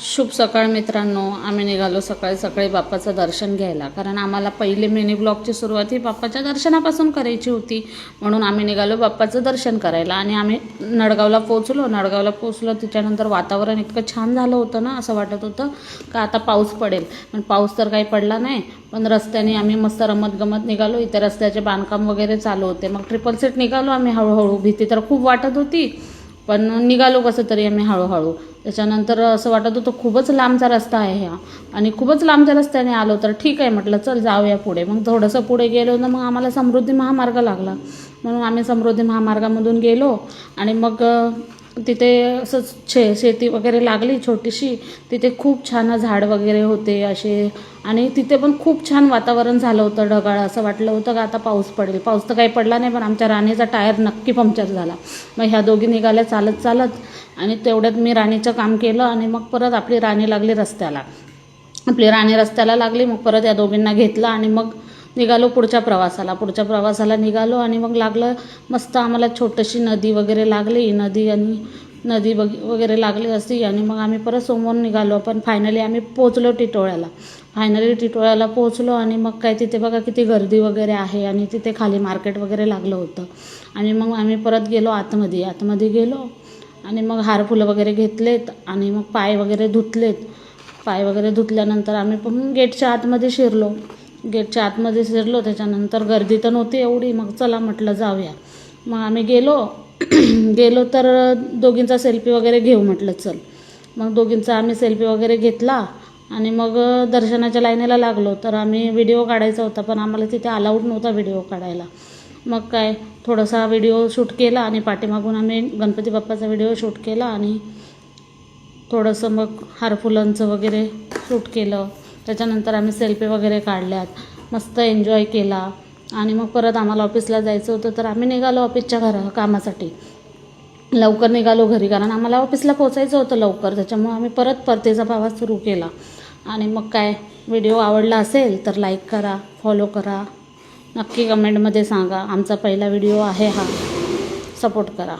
शुभ सकाळ मित्रांनो, आम्ही निघालो सकाळी सकाळी बाप्पाचं दर्शन घ्यायला. कारण आम्हाला पहिले मिनी ब्लॉगची सुरुवात ही बाप्पाच्या दर्शनापासून करायची होती, म्हणून आम्ही निघालो बाप्पाचं दर्शन करायला. आणि आम्ही नडगावला पोचलो. त्याच्यानंतर वातावरण इतकं छान झालं होतं ना, असं वाटत होतं का आता पाऊस पडेल. पण पाऊस तर काही पडला नाही. पण रस्त्याने आम्ही मस्त रमत गमत निघालो. इथे रस्त्याचे बांधकाम वगैरे चालू होते. मग ट्रिपल सीट निघालो आम्ही हळूहळू. भीती तर खूप वाटत होती, पण निघालो कसं तरी आम्ही हळूहळू. त्याच्यानंतर असं वाटत होतं खूपच लांबचा रस्ता आहे हा, आणि खूपच लांबच्या रस्त्याने आलो तर ठीक आहे म्हटलं चल जाऊया पुढे. मग थोडंसं पुढे गेलो ना, मग आम्हाला समृद्धी महामार्ग लागला. म्हणून आम्ही समृद्धी महामार्गामधून गेलो. आणि मग तिथे असंच शेती वगैरे लागली छोटीशी. तिथे खूप छान झाड वगैरे होते असे, आणि तिथे पण खूप छान वातावरण झालं होतं ढगाळ. असं वाटलं होतं का आता पाऊस पडेल. पाऊस तर काही पडला नाही, पण आमच्या राणीचा टायर नक्की पंक्चर झाला. मग ह्या दोघी निघाल्या चालत चालत, आणि तेवढ्यात मी राणीचं काम केलं. आणि मग परत आपली राणी लागली रस्त्याला. मग परत या दोघींना घेतलं आणि मग निघालो पुढच्या प्रवासाला निघालो. आणि मग लागलं मस्त आम्हाला छोटीशी नदी वगैरे लागली. नदी वगैरे लागली अशी. आणि मग आम्ही परत समोर निघालो. पण फायनली आम्ही पोचलो टिटोळ्याला पोचलो. आणि मग काय तिथे बघा किती गर्दी वगैरे आहे, आणि तिथे खाली मार्केट वगैरे लागलं होतं. आणि मग आम्ही परत गेलो आतमध्ये गेलो. आणि मग हारफुलं वगैरे घेतलेत, आणि मग पाय वगैरे धुतल्यानंतर आम्ही पण गेटच्या आतमध्ये शिरलो. त्याच्यानंतर गर्दी तर नव्हती एवढी. मग चला म्हटलं जाऊया. मग आम्ही गेलो तर दोघींचा सेल्फी वगैरे घेऊ म्हटलं चल. मग दोघींचा आम्ही सेल्फी वगैरे घेतला. आणि मग दर्शनाच्या लाईनीला लागलो. तर आम्ही व्हिडिओ काढायचा होता, पण आम्हाला तिथे अलाउड नव्हता व्हिडिओ काढायला. मग काय थोडासा व्हिडिओ शूट केला, आणि पाठीमागून आम्ही गणपती बाप्पाचा व्हिडिओ शूट केला. आणि थोडंसं मग हारफुलांचं वगैरे शूट केलं. त्याच्यानंतर आम्ही सेल्फी वगैरे काढल्यात, मस्त एन्जॉय केला. आणि मग परत आम्हाला ऑफिसला जायचं होतं, तर आम्ही निघालो ऑफिसच्या कामासाठी. लवकर निघालो घरी, कारण आम्हाला ऑफिसला पोचायचं होतं लवकर. त्याच्यामुळे आम्ही परतीचा प्रवास सुरू केला. आणि मग काय व्हिडिओ आवडला असेल तर लाईक करा, फॉलो करा, नक्की कमेंटमध्ये सांगा. आमचा पहिला व्हिडिओ आहे हा, सपोर्ट करा.